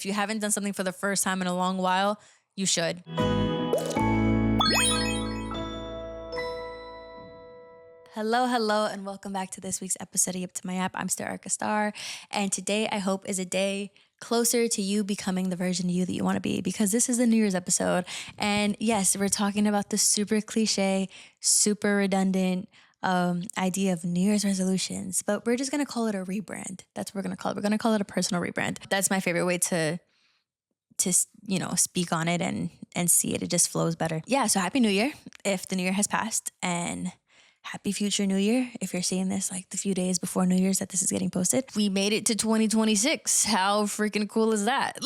if you haven't done something for the first time in a long while, you should. Hello, and welcome back to this week's episode of Yip to My App. I'm Star Erica Star, and today I hope is a day closer to you becoming the version of you that you want to be, because this is the New Year's episode. And yes, we're talking about the super cliche, super redundant idea of New Year's resolutions, but we're just going to call it a rebrand. That's what we're going to call it. We're going to call it a personal rebrand. That's my favorite way to speak on it and see it. It just flows better. Yeah, so Happy New Year if the New Year has passed, and Happy future New Year if you're seeing this like the few days before New Year's that this is getting posted. We made it to 2026. How freaking cool is that?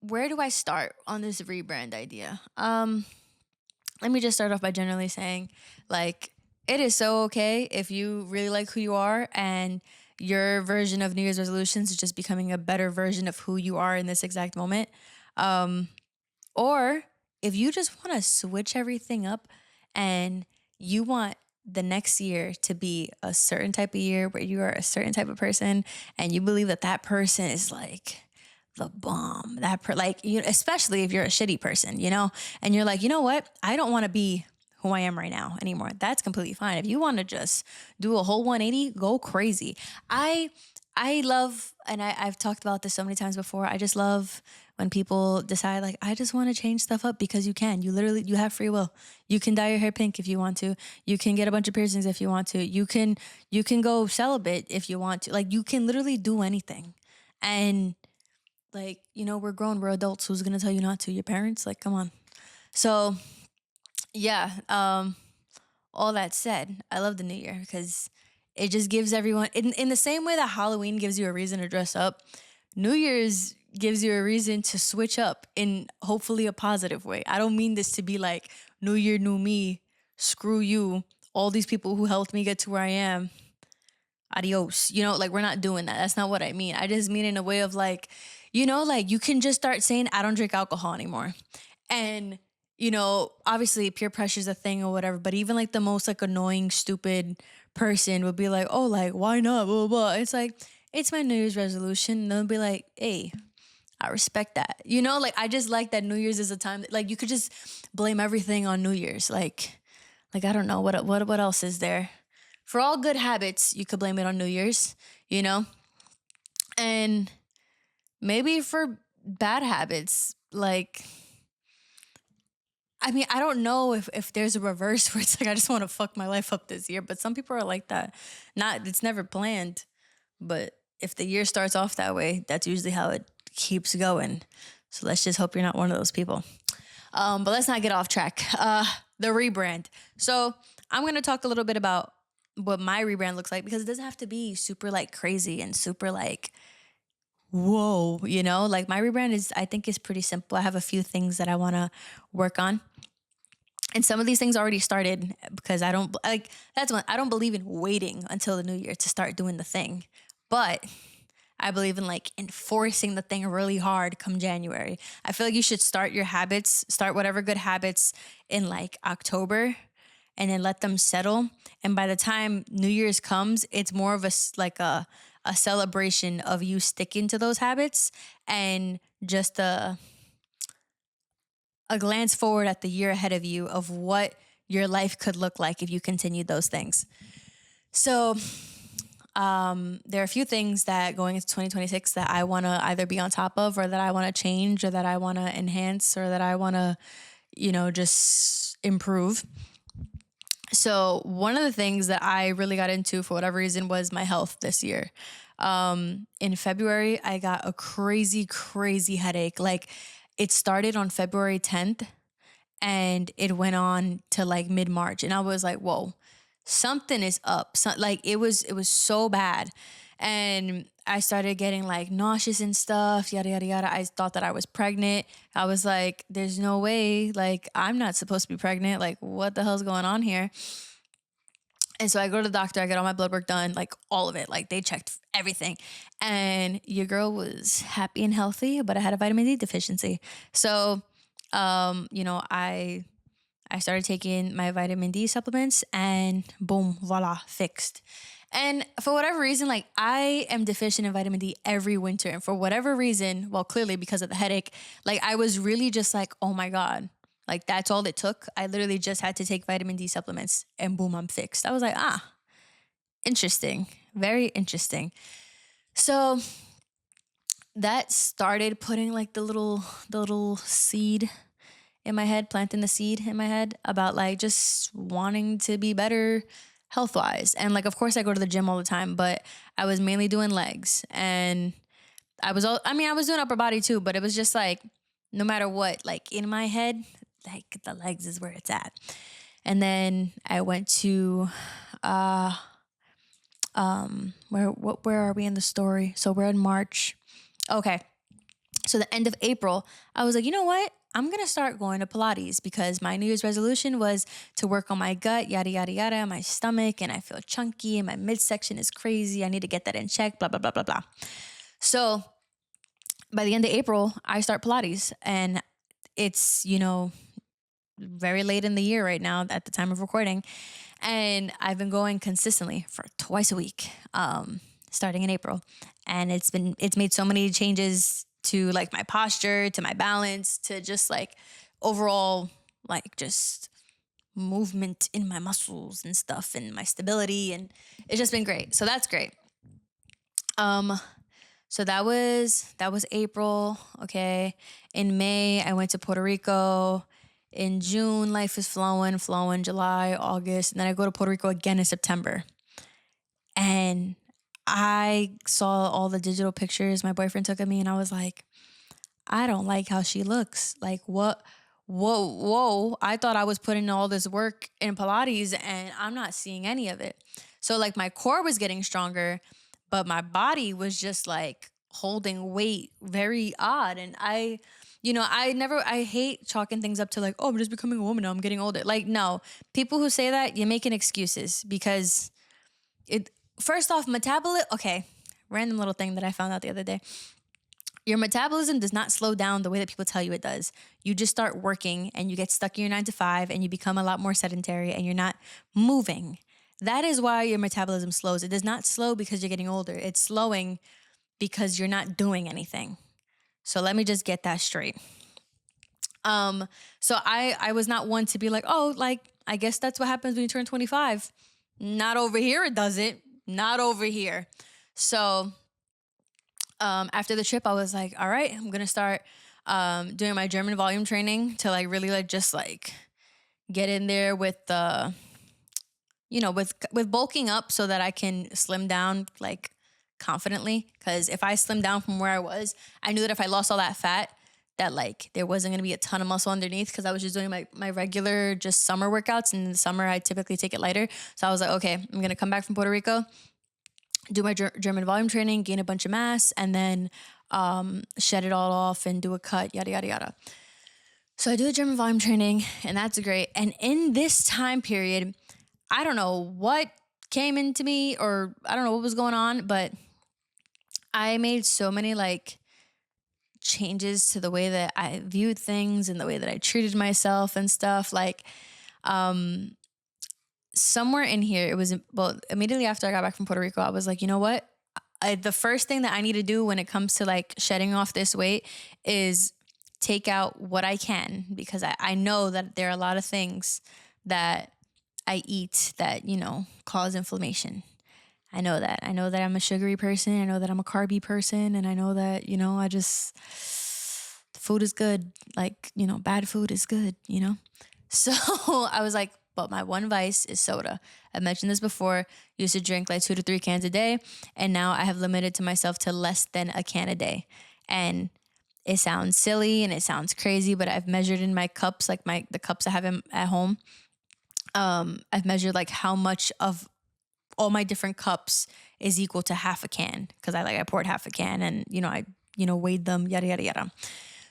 Where do I start on this rebrand idea? Let me just start off by generally saying, like, it is so okay if you really like who you are and your version of New Year's resolutions is just becoming a better version of who you are in this exact moment. Or if you just want to switch everything up and you want the next year to be a certain type of year where you are a certain type of person and you believe that that person is like the bomb, especially if you're a shitty person, and you're like, you know what? I don't want to be who I am right now anymore. That's completely fine. If you want to just do a whole 180, go crazy. I love, and I've talked about this so many times before, I just love when people decide, like, I just want to change stuff up, because you can. You have free will. You can dye your hair pink if you want to. You can get a bunch of piercings if you want to. You can go celibate if you want to. Like, you can literally do anything. And, like, we're grown. We're adults. Who's going to tell you not to? Your parents? Like, come on. So, yeah. All that said, I love the New Year because it just gives everyone, in the same way that Halloween gives you a reason to dress up, New Year's gives you a reason to switch up in hopefully a positive way. I don't mean this to be like, New Year, new me, screw you, all these people who helped me get to where I am, adios. We're not doing that. That's not what I mean. I just mean in a way of like, you can just start saying, I don't drink alcohol anymore. And obviously peer pressure is a thing or whatever, but even like the most like annoying, stupid person would be like, oh, like, why not? Blah, blah, blah. It's like, it's my New Year's resolution. And they'll be like, hey, I respect that. I just like that New Year's is a time that, like, you could just blame everything on New Year's. Like, I don't know what else is there. For all good habits, you could blame it on New Year's, and maybe for bad habits, like, I mean, I don't know if there's a reverse where it's like, I just want to fuck my life up this year. But some people are like that. It's never planned. But if the year starts off that way, that's usually how it keeps going. So let's just hope you're not one of those people. But let's not get off track. The rebrand. So I'm going to talk a little bit about what my rebrand looks like, because it doesn't have to be super like crazy and super like, whoa, like my rebrand I think is pretty simple. I have a few things that I want to work on. And some of these things already started, because I don't believe in waiting until the new year to start doing the thing. But I believe in like enforcing the thing really hard come January. I feel like you should start whatever good habits in like October, and then let them settle. And by the time New Year's comes, it's more of a celebration of you sticking to those habits, and just a glance forward at the year ahead of you of what your life could look like if you continued those things. So there are a few things that going into 2026 that I want to either be on top of, or that I want to change, or that I want to enhance, or that I want to, just improve. So one of the things that I really got into for whatever reason was my health this year. In February, I got a crazy, crazy headache. Like, it started on February 10th and it went on to like mid-March. And I was like, whoa, something is up. It was so bad. And I started getting like nauseous and stuff, yada, yada, yada. I thought that I was pregnant. I was like, there's no way, like, I'm not supposed to be pregnant. Like, what the hell's going on here? And so I go to the doctor, I get all my blood work done, like all of it. Like, they checked everything. And your girl was happy and healthy, but I had a vitamin D deficiency. So, I started taking my vitamin D supplements, and boom, voila, fixed. And for whatever reason, like I am deficient in vitamin D every winter. And for whatever reason, well, clearly because of the headache, like I was really just like, oh my God, like that's all it took. I literally just had to take vitamin D supplements and boom, I'm fixed. I was like, interesting. Very interesting. So that started putting like the little seed in my head, planting the seed in my head about like just wanting to be better health wise. And like, of course, I go to the gym all the time, but I was mainly doing legs. And I was doing upper body too, but it was just like, no matter what, like in my head, like the legs is where it's at. And then I went to, where are we in the story? So we're in March. Okay. So the end of April, I was like, you know what? I'm going to start going to Pilates because my New Year's resolution was to work on my gut, yada, yada, yada, my stomach, and I feel chunky and my midsection is crazy. I need to get that in check, blah, blah, blah, blah, blah. So by the end of April, I start Pilates and it's, very late in the year right now at the time of recording. And I've been going consistently for twice a week, starting in April. And it's made so many changes to like my posture, to my balance, to just like overall, like just movement in my muscles and stuff and my stability. And it's just been great. So that's great. So that was April. Okay. In May, I went to Puerto Rico. In June, life is flowing. July, August. And then I go to Puerto Rico again in September. And I saw all the digital pictures my boyfriend took of me and I was like, I don't like how she looks. Like what? Whoa. I thought I was putting all this work in Pilates and I'm not seeing any of it. So like my core was getting stronger, but my body was just like holding weight very odd. And I hate chalking things up to like, oh, I'm just becoming a woman now, I'm getting older. Like, no, people who say that, you're making excuses because first off, metabolism, okay, random little thing that I found out the other day. Your metabolism does not slow down the way that people tell you it does. You just start working and you get stuck in your 9 to 5 and you become a lot more sedentary and you're not moving. That is why your metabolism slows. It does not slow because you're getting older. It's slowing because you're not doing anything. So let me just get that straight. So I was not one to be like, oh, like, I guess that's what happens when you turn 25. Not over here, it doesn't. Not over here. So after the trip, I was like, all right, I'm going to start doing my German volume training to like really like just like get in there with the, with bulking up so that I can slim down like confidently. Because if I slim down from where I was, I knew that if I lost all that fat, that like there wasn't going to be a ton of muscle underneath because I was just doing my regular just summer workouts. And in the summer, I typically take it lighter. So I was like, okay, I'm going to come back from Puerto Rico, do my German volume training, gain a bunch of mass, and then shed it all off and do a cut, yada, yada, yada. So I do the German volume training and that's great. And in this time period, I don't know what came into me or I don't know what was going on, but I made so many like changes to the way that I viewed things and the way that I treated myself and stuff. Like, somewhere in here, it was, well, immediately after I got back from Puerto Rico, I was like, you know what? The first thing that I need to do when it comes to like shedding off this weight is take out what I can, because I know that there are a lot of things that I eat that, cause inflammation. I know that. I know that I'm a sugary person. I know that I'm a carby person. And I know that, food is good. Like, bad food is good, So I was like, but my one vice is soda. I mentioned this before. Used to drink like 2 to 3 cans a day. And now I have limited to myself to less than a can a day. And it sounds silly and it sounds crazy, but I've measured in my cups, like the cups I have at home. I've measured like how much of all my different cups is equal to half a can. Cause I poured half a can and, I weighed them, yada, yada, yada.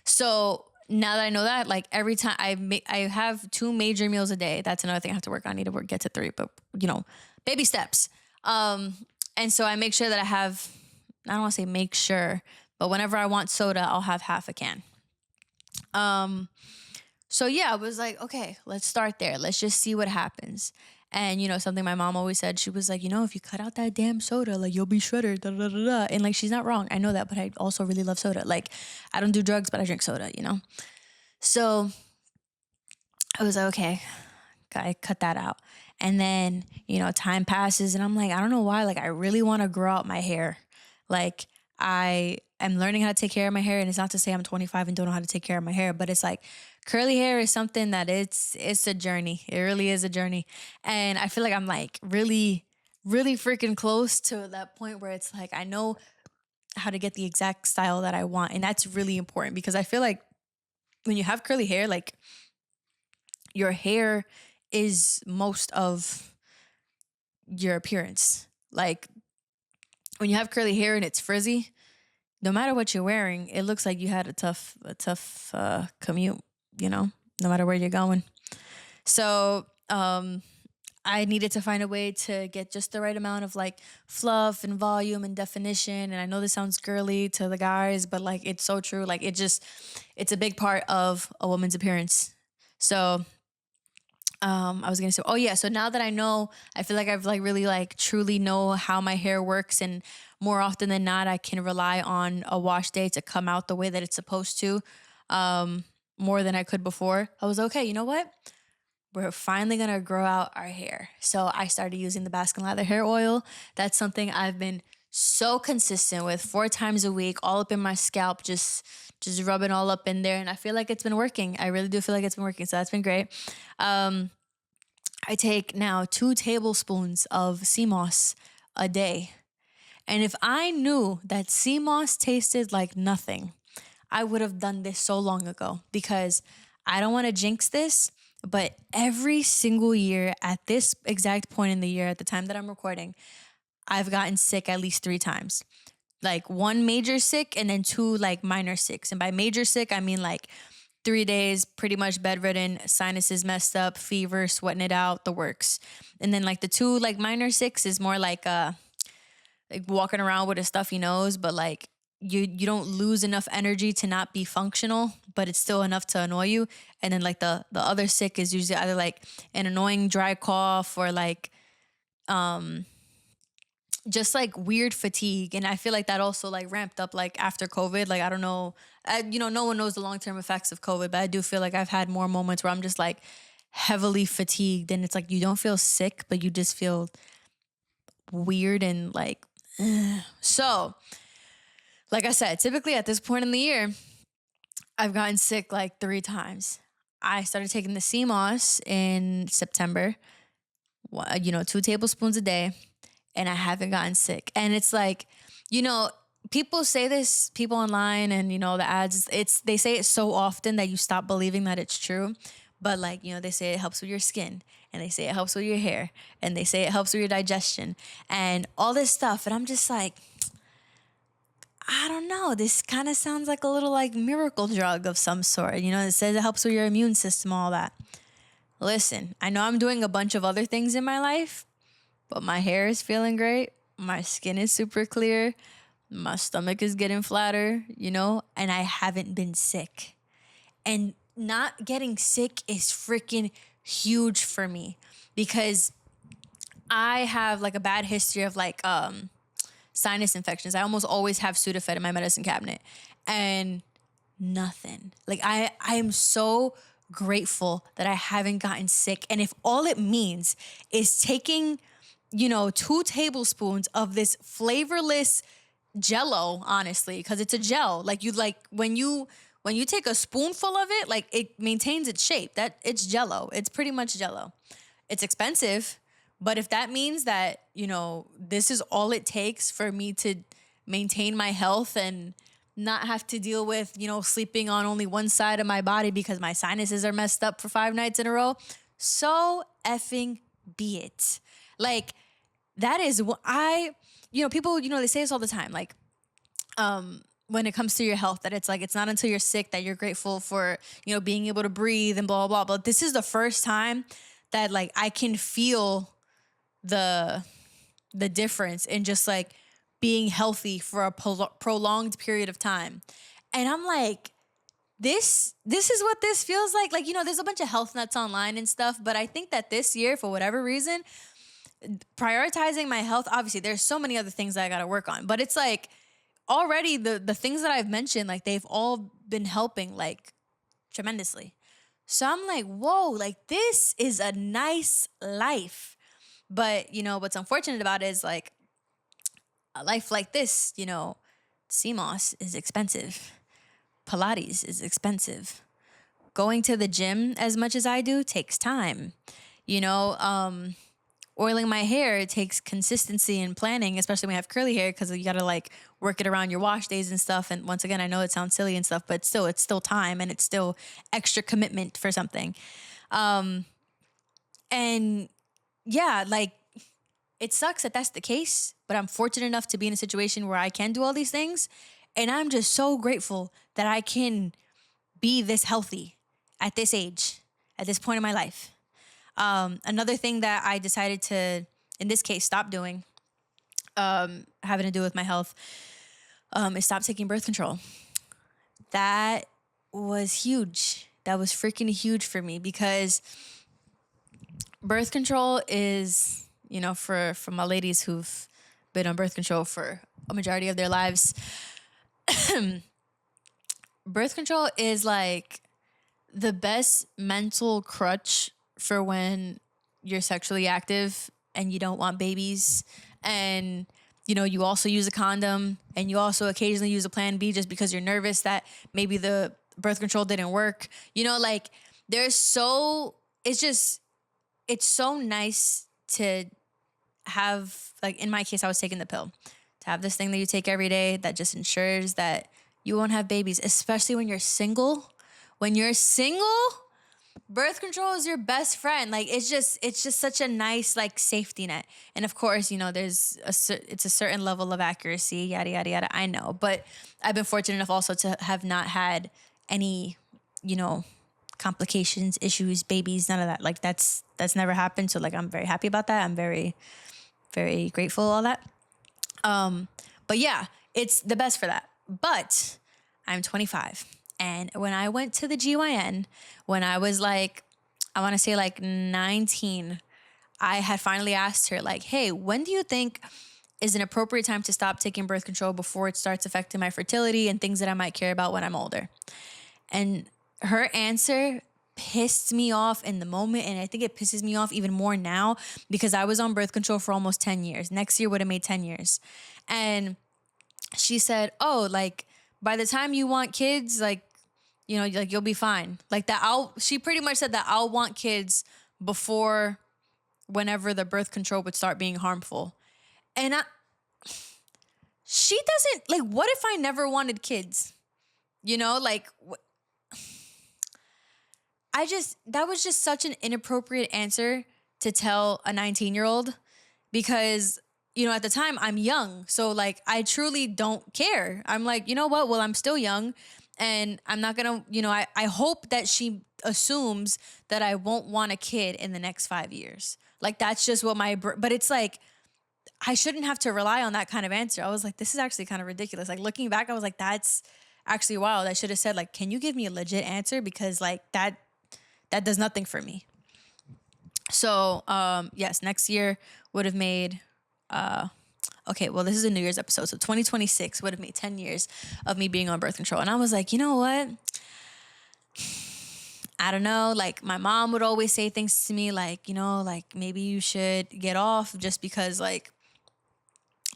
So now that I know that, like every time I have 2 major meals a day. That's another thing I have to work on. I need to get to 3, but baby steps. And so I make sure that I have, I don't want to say make sure, but whenever I want soda, I'll have half a can. So yeah, I was like, okay, let's start there. Let's just see what happens. And, something my mom always said, she was like, if you cut out that damn soda, like you'll be shredder, da da da da. And like, she's not wrong. I know that, but I also really love soda. Like, I don't do drugs, but I drink soda. So I was like, okay, I cut that out. And then, time passes and I'm like, I don't know why. Like, I really want to grow out my hair. Like, I am learning how to take care of my hair. And it's not to say I'm 25 and don't know how to take care of my hair, but it's like curly hair is something that it's a journey. It really is a journey. And I feel like I'm like really, really freaking close to that point where it's like, I know how to get the exact style that I want. And that's really important because I feel like when you have curly hair, like your hair is most of your appearance. Like when you have curly hair and it's frizzy, no matter what you're wearing, it looks like you had a tough commute, no matter where you're going. So, I needed to find a way to get just the right amount of like fluff and volume and definition. And I know this sounds girly to the guys, but like it's so true. Like it's a big part of a woman's appearance. So I was gonna say, oh yeah. So now that I know, I feel like I've like really like truly know how my hair works, and more often than not, I can rely on a wash day to come out the way that it's supposed to, more than I could before. I was okay. You know what? We're finally gonna grow out our hair. So I started using the Baskin Lather hair oil. That's something I've been so consistent with, 4 times a week, all up in my scalp, just rubbing all up in there. And I feel like it's been working. I really do feel like it's been working. So that's been great. I take now 2 tablespoons of sea moss a day. And if I knew that sea moss tasted like nothing, I would have done this so long ago, because I don't want to jinx this, but every single year at this exact point in the year, at the time that I'm recording, I've gotten sick at least 3 times. Like 1 major sick and then 2 like minor sicks. And by major sick, I mean like 3 days, pretty much bedridden, sinuses messed up, fever, sweating it out, the works. And then like the 2 like minor sicks is more like walking around with a stuffy nose, but like you don't lose enough energy to not be functional, but it's still enough to annoy you. And then like the other sick is usually either like an annoying dry cough or like just like weird fatigue. And I feel like that also like ramped up like after COVID. Like I don't know, no one knows the long-term effects of COVID, but I do feel like I've had more moments where I'm just like heavily fatigued, and it's like you don't feel sick, but you just feel weird and like so like I said, typically at this point in the year, I've gotten sick like 3 times. I started taking the sea moss in September, 2 tablespoons a day, and I haven't gotten sick. And it's like, people say this, people online and, the ads, they say it so often that you stop believing that it's true. But like, they say it helps with your skin, and they say it helps with your hair, and they say it helps with your digestion and all this stuff. And I'm just like, I don't know. This kind of sounds like a little like miracle drug of some sort. It says it helps with your immune system, all that. Listen, I know I'm doing a bunch of other things in my life, but my hair is feeling great. My skin is super clear. My stomach is getting flatter, and I haven't been sick. And not getting sick is freaking huge for me, because I have like a bad history of like sinus infections. I almost always have Sudafed in my medicine cabinet, and nothing. Like I am so grateful that I haven't gotten sick. And if all it means is taking, 2 tablespoons of this flavorless Jello, honestly, because it's a gel. Like when you take a spoonful of it, like it maintains its shape. That it's Jello. It's pretty much Jello. It's expensive, but if that means that, this is all it takes for me to maintain my health and not have to deal with, sleeping on only one side of my body because my sinuses are messed up for 5 nights in a row, so effing be it. Like that is what people, they say this all the time. Like, when it comes to your health, that it's like, it's not until you're sick that you're grateful for, being able to breathe and blah, blah, blah. But this is the first time that like I can feel the difference in just like being healthy for a prolonged period of time. And I'm like, this is what this feels like. Like, there's a bunch of health nuts online and stuff, but I think that this year, for whatever reason, prioritizing my health, obviously there's so many other things that I got to work on, but it's like already the things that I've mentioned, like they've all been helping like tremendously. So I'm like, whoa, like this is a nice life. But, what's unfortunate about it is like a life like this, CMOS is expensive. Pilates is expensive. Going to the gym as much as I do takes time. Oiling my hair takes consistency and planning, especially when I have curly hair, because you got to like work it around your wash days and stuff. And once again, I know it sounds silly and stuff, but still, it's still time and it's still extra commitment for something. And yeah, like it sucks that that's the case, but I'm fortunate enough to be in a situation where I can do all these things. And I'm just so grateful that I can be this healthy at this age, at this point in my life. Another thing that I decided to, in this case, stop doing, having to do with my health, is stop taking birth control. That was huge. That was freaking huge for me because birth control is, for my ladies who've been on birth control for a majority of their lives, birth control is like the best mental crutch for when you're sexually active and you don't want babies, and you also use a condom, and you also occasionally use a plan B just because you're nervous that maybe the birth control didn't work. Like it's so nice to have, like in my case, I was taking the pill, to have this thing that you take every day that just ensures that you won't have babies, especially when you're single. When you're single, birth control is your best friend. Like it's just such a nice like safety net. And of course, it's a certain level of accuracy, yada yada yada. I know, but I've been fortunate enough also to have not had any, complications, issues, babies, none of that. Like that's never happened. So like I'm very happy about that. I'm very, very grateful, all that. But yeah, it's the best for that. But I'm 25. And when I went to the GYN, when I was like, I want to say like 19, I had finally asked her like, hey, when do you think is an appropriate time to stop taking birth control before it starts affecting my fertility and things that I might care about when I'm older? And her answer pissed me off in the moment. And I think it pisses me off even more now because I was on birth control for almost 10 years. Next year would have made 10 years. And she said, oh, like by the time you want kids, like, like you'll be fine. Like she pretty much said that I'll want kids before whenever the birth control would start being harmful. And she doesn't, like, what if I never wanted kids? Like, that was just such an inappropriate answer to tell a 19-year-old because, at the time I'm young. So like, I truly don't care. I'm like, you know what? Well, I'm still young and I'm not going to, I hope that she assumes that I won't want a kid in the next 5 years. Like, that's just what but it's like, I shouldn't have to rely on that kind of answer. I was like, this is actually kind of ridiculous. Like looking back, I was like, that's actually wild. I should have said like, can you give me a legit answer? Because like that does nothing for me. So, yes, next year would have made, okay, well, this is a New Year's episode. So 2026 would have made 10 years of me being on birth control. And I was like, you know what? I don't know. Like my mom would always say things to me like, like maybe you should get off just because like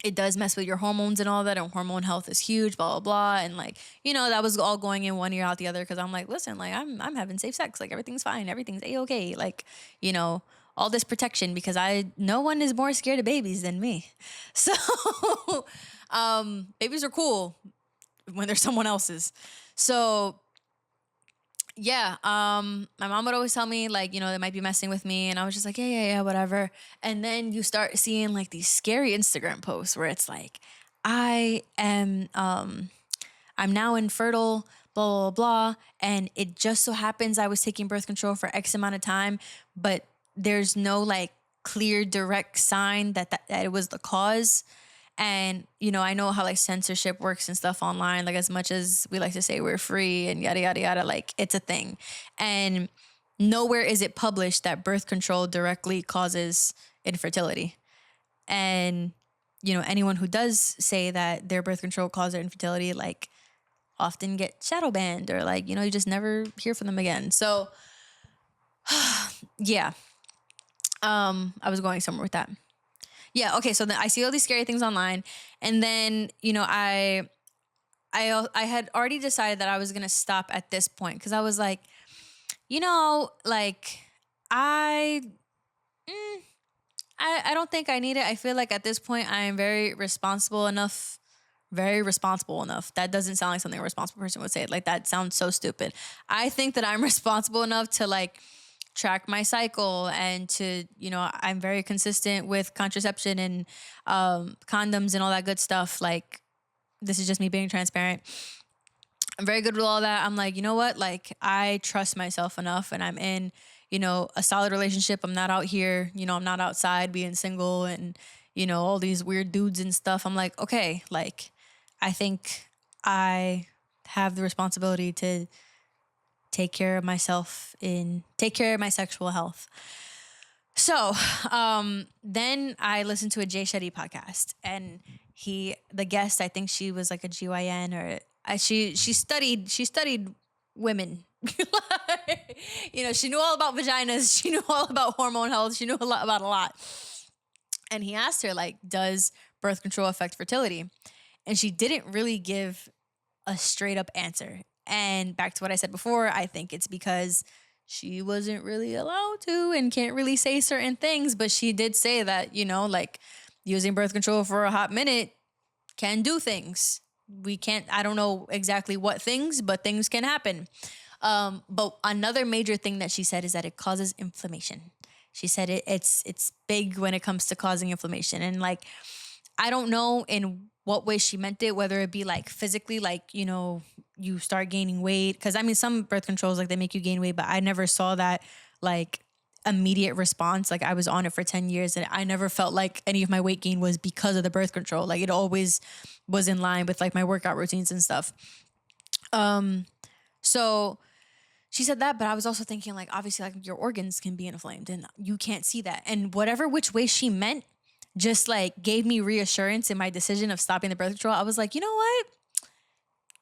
it does mess with your hormones and all that. And hormone health is huge, blah, blah, blah. And like, that was all going in one ear out the other. Cause I'm like, listen, like I'm having safe sex. Like everything's fine. Everything's A-okay. Like, all this protection because no one is more scared of babies than me. So, babies are cool when they're someone else's. So yeah, my mom would always tell me like, they might be messing with me. And I was just like, yeah, whatever. And then you start seeing like these scary Instagram posts where it's like, I'm now infertile, blah, blah, blah. And it just so happens I was taking birth control for X amount of time, but there's no like clear direct sign that it was the cause. And, I know how like censorship works and stuff online. Like as much as we like to say we're free and yada, yada, yada, like it's a thing. And nowhere is it published that birth control directly causes infertility. And, anyone who does say that their birth control causes their infertility, like often get shadow banned or like, you just never hear from them again. So yeah. I was going somewhere with that. Yeah. Okay. So then I see all these scary things online, and then, I had already decided that I was going to stop at this point. Cause I was like, like I, I don't think I need it. I feel like at this point I am very responsible enough. Very responsible enough. That doesn't sound like something a responsible person would say. Like that sounds so stupid. I think that I'm responsible enough to like track my cycle and to, I'm very consistent with contraception and condoms and all that good stuff. Like this is just me being transparent. I'm very good with all that. I'm like, you know what? Like I trust myself enough, and I'm in, a solid relationship. I'm not out here, I'm not outside being single and, all these weird dudes and stuff. I'm like, okay, like I think I have the responsibility to take care of myself and take care of my sexual health. So then I listened to a Jay Shetty podcast, and the guest, I think she was like a GYN or she studied women. She knew all about vaginas. She knew all about hormone health. She knew about a lot. And he asked her, like, does birth control affect fertility? And she didn't really give a straight up answer. And back to what I said before, I think it's because she wasn't really allowed to and can't really say certain things. But she did say that, like using birth control for a hot minute can do things. I don't know exactly what things, but things can happen. But another major thing that she said is that it causes inflammation. She said it's big when it comes to causing inflammation. And like, I don't know in what way she meant it, whether it be like physically, like, you start gaining weight. Cause I mean, some birth controls, like they make you gain weight, but I never saw that like immediate response. Like I was on it for 10 years and I never felt like any of my weight gain was because of the birth control. Like it always was in line with like my workout routines and stuff. So she said that, but I was also thinking like, obviously like your organs can be inflamed and you can't see that. And whatever which way she meant just like gave me reassurance in my decision of stopping the birth control. I was like, you know what?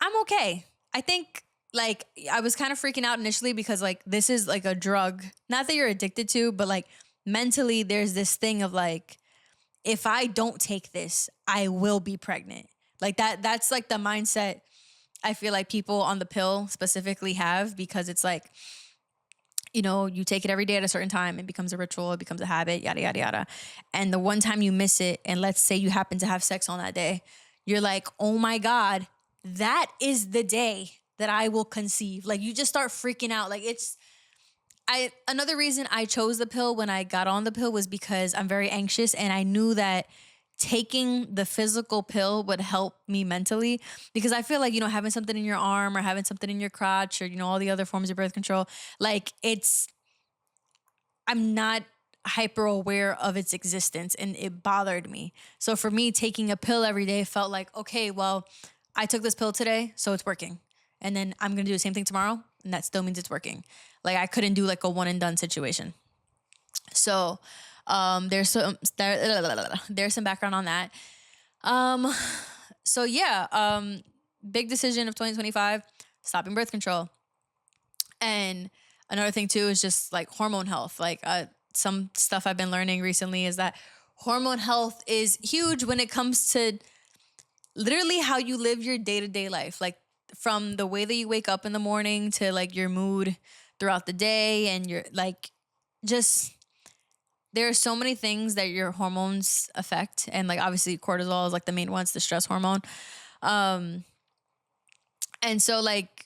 I'm okay. I think like I was kind of freaking out initially because like this is like a drug, not that you're addicted to, but like mentally there's this thing of like, if I don't take this, I will be pregnant. Like that's like the mindset I feel like people on the pill specifically have, because it's like, you take it every day at a certain time. It becomes a ritual. It becomes a habit, yada, yada, yada. And the one time you miss it, and let's say you happen to have sex on that day, you're like, oh my God, that is the day that I will conceive. Like you just start freaking out. Like another reason I chose the pill when I got on the pill was because I'm very anxious, and I knew that taking the physical pill would help me mentally, because I feel like, having something in your arm or having something in your crotch or, all the other forms of birth control, like I'm not hyper aware of its existence and it bothered me. So for me, taking a pill every day felt like, okay, well, I took this pill today, so it's working. And then I'm going to do the same thing tomorrow, and that still means it's working. Like I couldn't do like a one and done situation. So there's some background on that. So yeah, big decision of 2025, stopping birth control. And another thing too is just like hormone health. Like some stuff I've been learning recently is that hormone health is huge when it comes to literally how you live your day-to-day life. Like from the way that you wake up in the morning to like your mood throughout the day, and your like just there are so many things that your hormones affect. And like, obviously cortisol is like the main one. It's the stress hormone. And so like,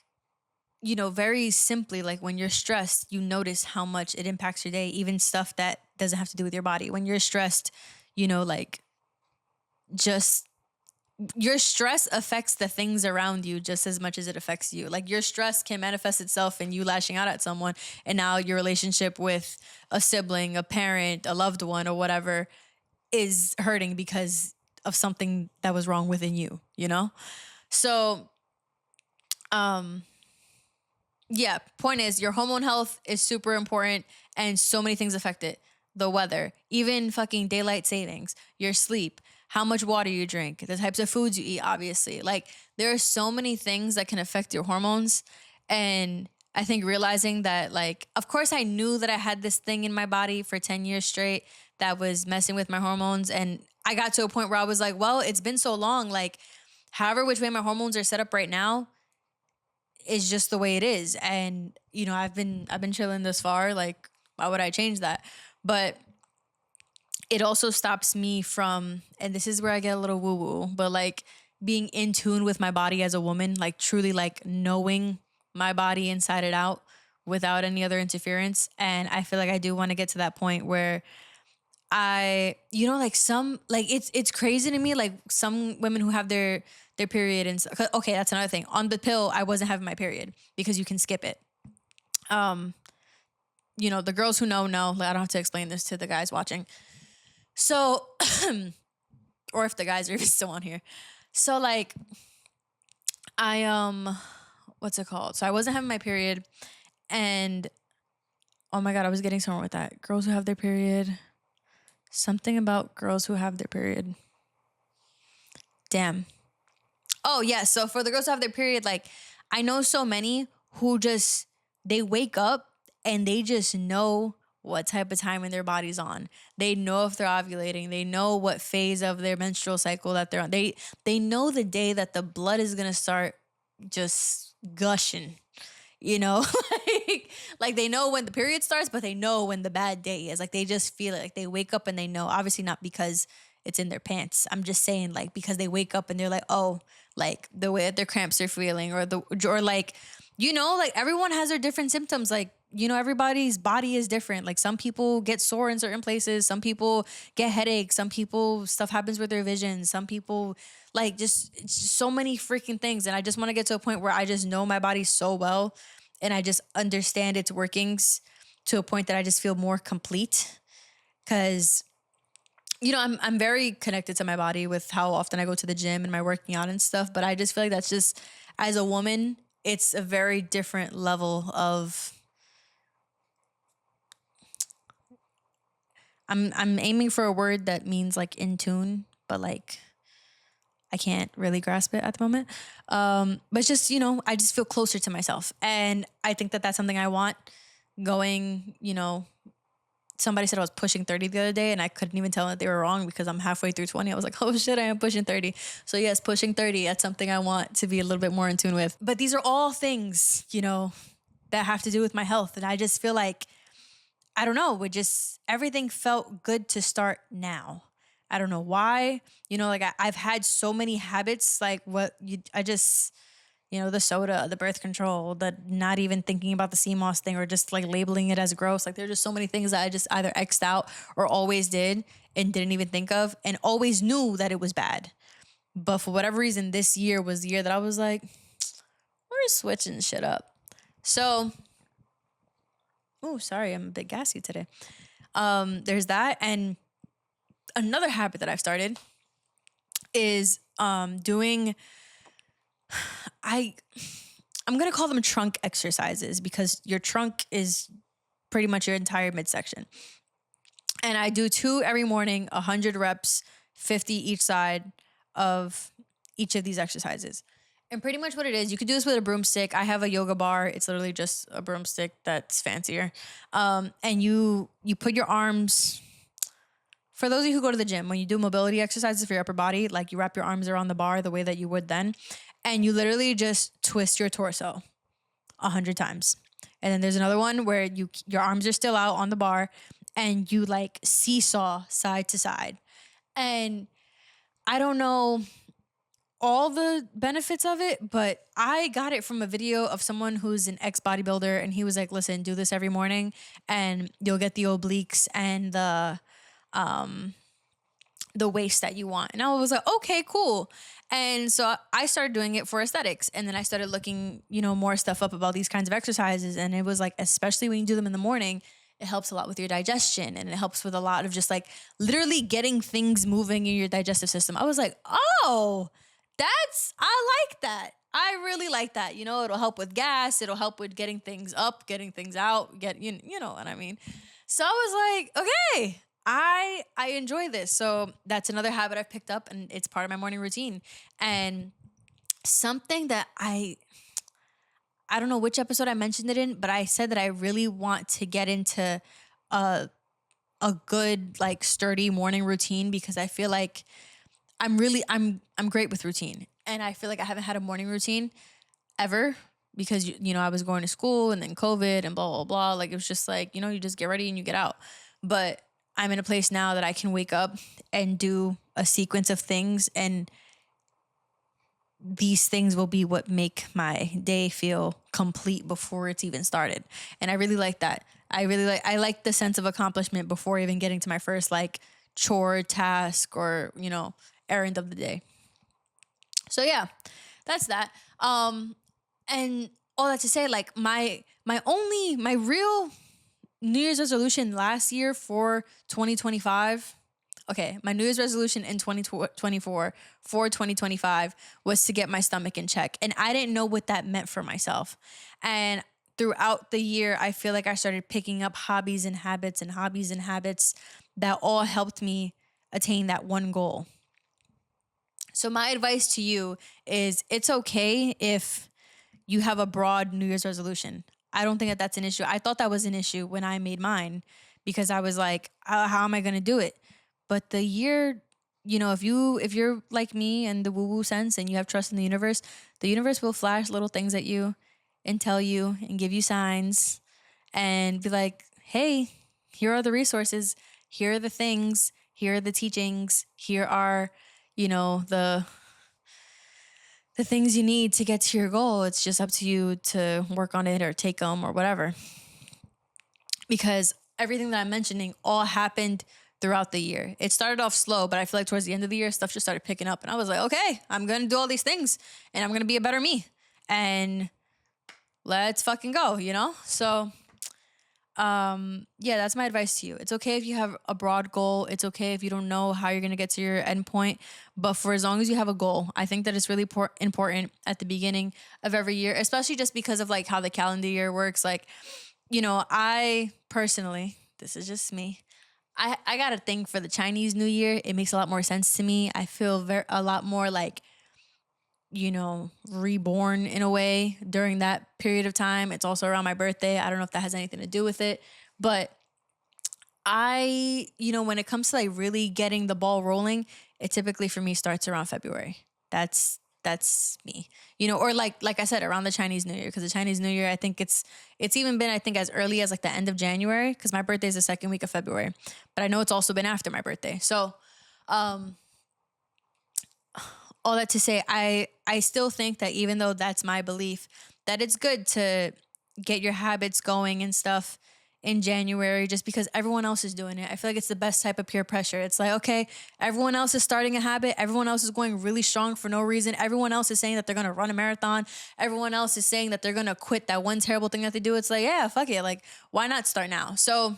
very simply, like when you're stressed, you notice how much it impacts your day, even stuff that doesn't have to do with your body. When you're stressed, like just your stress affects the things around you just as much as it affects you. Like your stress can manifest itself in you lashing out at someone, and now your relationship with a sibling, a parent, a loved one, or whatever is hurting because of something that was wrong within you, you know? So, um, yeah, point is your hormone health is super important and so many things affect it. The weather, even fucking daylight savings, your sleep, how much water you drink, the types of foods you eat, obviously. Like there are so many things that can affect your hormones. And I think realizing that, like, of course I knew that I had this thing in my body for 10 years straight that was messing with my hormones. And I got to a point where I was like, well, it's been so long. Like, however which way my hormones are set up right now, is just the way it is. And you know, I've been chilling this far. Like, why would I change that? But it also stops me from, and this is where I get a little woo woo, but like being in tune with my body as a woman, like truly like knowing my body inside and out without any other interference. And I feel like I do want to get to that point where you know, like some, like it's crazy to me. Like some women who have their period and okay, that's another thing. On the pill, I wasn't having my period because you can skip it. You know, the girls who know, like, I don't have to explain this to the guys watching. So, or if the guys are even still on here. So like, what's it called? So I wasn't having my period and oh my God, I was getting somewhere with that. Girls who have their period. Something about girls who have their period. Damn. Oh yeah. So for the girls who have their period, like I know so many who just, they wake up and they just know what type of time in their body's on. They know if they're ovulating. They know what phase of their menstrual cycle that they're on. They know the day that the blood is gonna start just gushing. You know, like they know when the period starts, but they know when the bad day is. Like they just feel it. Like they wake up and they know. Obviously not because it's in their pants. I'm just saying like because they wake up and they're like, oh, like the way that their cramps are feeling or like, you know, like everyone has their different symptoms. Like, you know, everybody's body is different. Like some people get sore in certain places. Some people get headaches. Some people, stuff happens with their vision. Some people like just, it's just so many freaking things. And I just want to get to a point where I just know my body so well and I just understand its workings to a point that I just feel more complete. Cause, you know, I'm very connected to my body with how often I go to the gym and my working out and stuff. But I just feel like that's just, as a woman, it's a very different level of, I'm aiming for a word that means like in tune, but like I can't really grasp it at the moment. But it's just, you know, I just feel closer to myself. And I think that that's something I want going, you know, somebody said I was pushing 30 the other day and I couldn't even tell that they were wrong because I'm halfway through 20. I was like, oh shit, I am pushing 30. So yes, pushing 30, that's something I want to be a little bit more in tune with. But these are all things, you know, that have to do with my health. And I just feel like, I don't know, everything felt good to start now. I don't know why, you know, like I've had so many habits, like you know, the soda, the birth control, the not even thinking about the CMOS thing or just like labeling it as gross. Like there's just so many things that I just either X'd out or always did and didn't even think of and always knew that it was bad. But for whatever reason, this year was the year that I was like, we're switching shit up. So, oh, sorry, I'm a bit gassy today. There's that. And another habit that I've started is doing, I'm going to call them trunk exercises because your trunk is pretty much your entire midsection. And I do 2 every morning, 100 reps, 50 each side of each of these exercises. And pretty much what it is, you could do this with a broomstick. I have a yoga bar. It's literally just a broomstick that's fancier. And you put your arms, for those of you who go to the gym, when you do mobility exercises for your upper body, like you wrap your arms around the bar the way that you would then, and you literally just twist your torso 100 times. And then there's another one where your arms are still out on the bar and you like seesaw side to side. And I don't know all the benefits of it, but I got it from a video of someone who's an ex-bodybuilder and he was like, listen, do this every morning and you'll get the obliques and the waist that you want. And I was like, okay, cool. And so I started doing it for aesthetics. And then I started looking, you know, more stuff up about these kinds of exercises. And it was like, especially when you do them in the morning, It helps a lot with your digestion, and it helps with a lot of just like literally getting things moving in your digestive system. I was like, oh, I like that. I really like that. You know, it'll help with gas. It'll help with getting things up, getting things out, you know what I mean? So I was like, okay, I enjoy this. So that's another habit I've picked up, and it's part of my morning routine. And something that I don't know which episode I mentioned it in, but I said that I really want to get into a a good like sturdy morning routine, because I feel like I'm great with routine. And I feel like I haven't had a morning routine ever, because you know, I was going to school and then COVID and blah blah blah. Like it was just like, you know, you just get ready and you get out. But I'm in a place now that I can wake up and do a sequence of things, and these things will be what make my day feel complete before it's even started. And I really like that. I like the sense of accomplishment before even getting to my first like chore, task, or, you know, errand of the day. So yeah, that's that. And all that to say, like my real New Year's resolution last year for 2025. Okay, my New Year's resolution in 2024 for 2025 was to get my stomach in check. And I didn't know what that meant for myself. And throughout the year, I feel like I started picking up hobbies and habits that all helped me attain that one goal. So my advice to you is, it's okay if you have a broad New Year's resolution. I don't think that that's an issue. I thought that was an issue when I made mine, because I was like, how am I going to do it? But the year, you know, if you're like me and the woo woo sense and you have trust in the universe will flash little things at you and tell you and give you signs and be like, hey, here are the resources. Here are the things. Here are the teachings. Here are, you know, the things you need to get to your goal. It's just up to you to work on it or take them or whatever. Because everything that I'm mentioning all happened throughout the year. It started off slow, but I feel like towards the end of the year, stuff just started picking up. And I was like, okay, I'm going to do all these things and I'm going to be a better me. And let's fucking go, you know? So yeah, that's my advice to you. It's okay if you have a broad goal. It's okay if you don't know how you're going to get to your end point, but for as long as you have a goal, I think that it's really important at the beginning of every year, especially just because of like how the calendar year works. Like, you know, I personally, this is just me, I got a thing for the Chinese New Year. It makes a lot more sense to me. I feel a lot more like, you know, reborn in a way during that period of time. It's also around my birthday. I don't know if that has anything to do with it, but you know, when it comes to like really getting the ball rolling, it typically for me starts around February. That's me, you know, or like I said, around the Chinese New Year, because the Chinese New Year, I think it's even been, I think, as early as like the end of January, because my birthday is the second week of February, but I know it's also been after my birthday. So, all that to say, I still think that even though that's my belief, that it's good to get your habits going and stuff in January, just because everyone else is doing it. I feel like it's the best type of peer pressure. It's like, okay, everyone else is starting a habit. Everyone else is going really strong for no reason. Everyone else is saying that they're going to run a marathon. Everyone else is saying that they're going to quit that one terrible thing that they do. It's like, yeah, fuck it. Like, why not start now? So,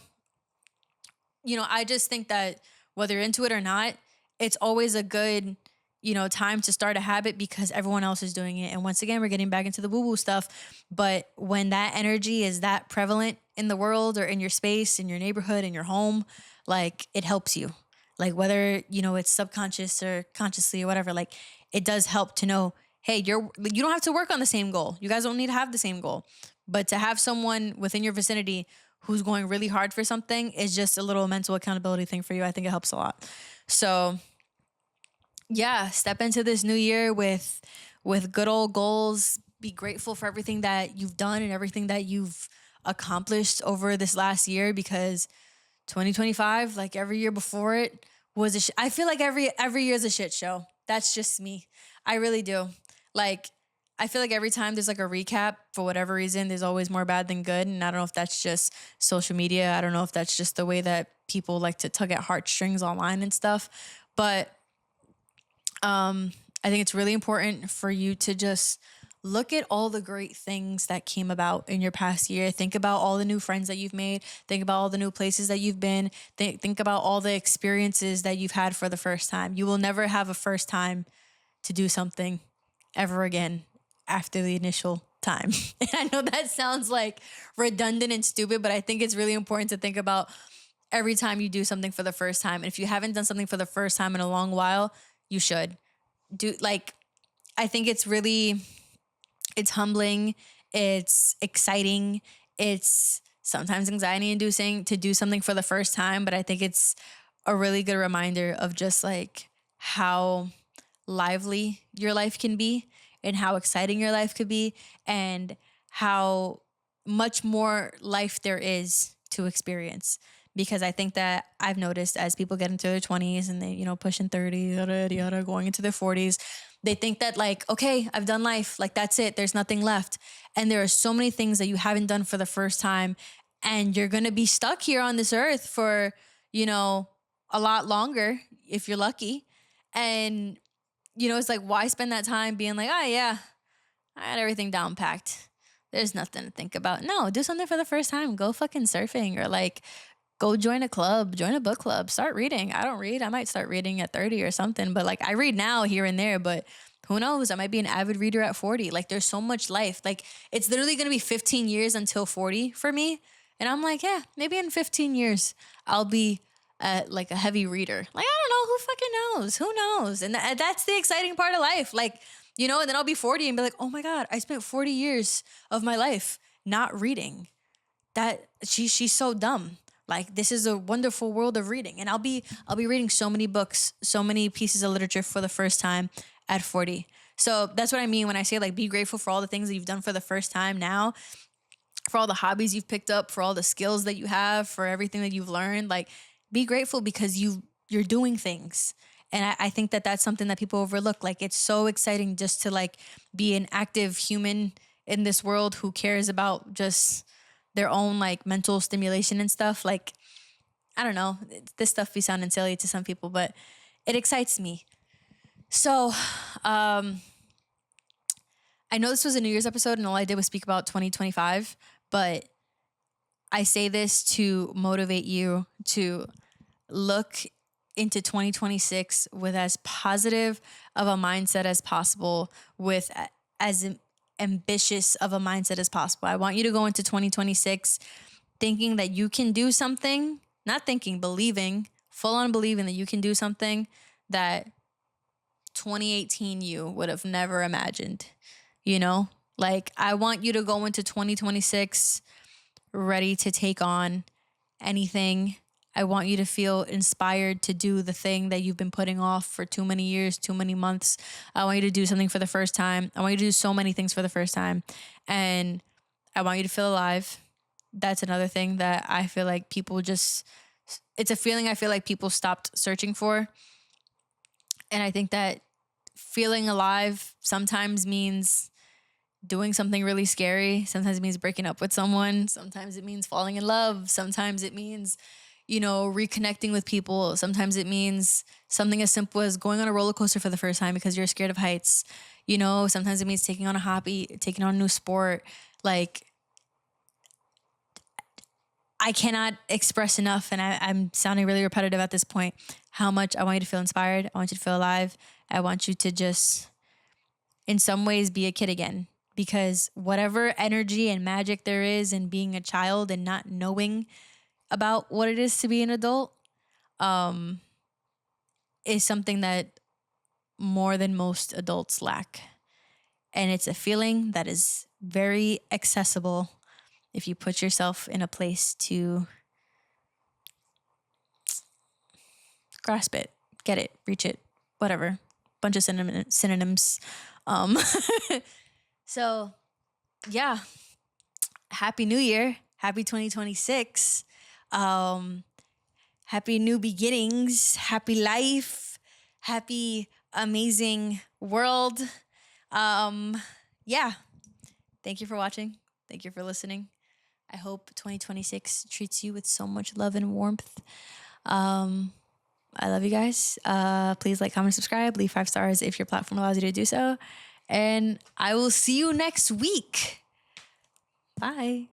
you know, I just think that whether you're into it or not, it's always a good, you know, time to start a habit, because everyone else is doing it. And once again, we're getting back into the woo-woo stuff. But when that energy is that prevalent in the world or in your space, in your neighborhood, in your home, like it helps you. Like whether, you know, it's subconscious or consciously or whatever, like it does help to know, hey, you don't have to work on the same goal. You guys don't need to have the same goal. But to have someone within your vicinity who's going really hard for something is just a little mental accountability thing for you. I think it helps a lot. So yeah, step into this new year with good old goals. Be grateful for everything that you've done and everything that you've accomplished over this last year, because 2025, like every year before it, was I feel like every year is a shit show. That's just me. I really do. Like, I feel like every time there's like a recap, for whatever reason, there's always more bad than good. And I don't know if that's just social media. I don't know if that's just the way that people like to tug at heartstrings online and stuff. But I think it's really important for you to just look at all the great things that came about in your past year. Think about all the new friends that you've made. Think about all the new places that you've been. Think about all the experiences that you've had for the first time. You will never have a first time to do something ever again after the initial time. And I know that sounds like redundant and stupid, but I think it's really important to think about every time you do something for the first time. And if you haven't done something for the first time in a long while, you should do. Like, I think it's humbling, it's exciting, it's sometimes anxiety inducing to do something for the first time, but I think it's a really good reminder of just like how lively your life can be and how exciting your life could be and how much more life there is to experience. Because I think that I've noticed as people get into their 20s and they, pushing 30, yada, yada, going into their 40s, they think that like, okay, I've done life. Like, that's it. There's nothing left. And there are so many things that you haven't done for the first time. And you're going to be stuck here on this earth for, a lot longer if you're lucky. And, it's like, why spend that time being like, oh, yeah, I had everything down packed. There's nothing to think about. No, do something for the first time. Go fucking surfing or like, go join a club, join a book club, start reading. I don't read. I might start reading at 30 or something, but like I read now here and there, but who knows? I might be an avid reader at 40. Like there's so much life. Like it's literally going to be 15 years until 40 for me. And I'm like, yeah, maybe in 15 years I'll be like a heavy reader. Like, I don't know, who fucking knows? Who knows? And that's the exciting part of life. Like, and then I'll be 40 and be like, oh my God, I spent 40 years of my life not reading. That she's so dumb. Like, this is a wonderful world of reading. And I'll be reading so many books, so many pieces of literature for the first time at 40. So that's what I mean when I say like, be grateful for all the things that you've done for the first time now, for all the hobbies you've picked up, for all the skills that you have, for everything that you've learned. Like, be grateful because you're doing things. And I think that that's something that people overlook. Like, it's so exciting just to like be an active human in this world who cares about just their own like mental stimulation and stuff. Like, I don't know, this stuff be sounding silly to some people, but it excites me. So, I know this was a New Year's episode and all I did was speak about 2025, but I say this to motivate you to look into 2026 with as positive of a mindset as possible, with as ambitious of a mindset as possible. I want you to go into 2026 thinking that you can do something, not thinking, believing, full on believing that you can do something that 2018 you would have never imagined, Like, I want you to go into 2026 ready to take on anything. I want you to feel inspired to do the thing that you've been putting off for too many years, too many months. I want you to do something for the first time. I want you to do so many things for the first time. And I want you to feel alive. That's another thing that I feel like people it's a feeling I feel like people stopped searching for. And I think that feeling alive sometimes means doing something really scary. Sometimes it means breaking up with someone. Sometimes it means falling in love. Sometimes it means, reconnecting with people. Sometimes it means something as simple as going on a roller coaster for the first time because you're scared of heights. Sometimes it means taking on a hobby, taking on a new sport. Like, I cannot express enough, and I'm sounding really repetitive at this point, how much I want you to feel inspired. I want you to feel alive. I want you to just, in some ways, be a kid again. Because whatever energy and magic there is in being a child and not knowing about what it is to be an adult, is something that more than most adults lack. And it's a feeling that is very accessible if you put yourself in a place to grasp it, get it, reach it, whatever. Bunch of synonyms. So, yeah. Happy New Year. Happy 2026. Happy new beginnings. Happy life. Happy amazing world. Yeah. Thank you for watching. Thank you for listening. I hope 2026 treats you with so much love and warmth. I love you guys. Please like, comment, subscribe, leave 5 stars if your platform allows you to do so. And I will see you next week. Bye.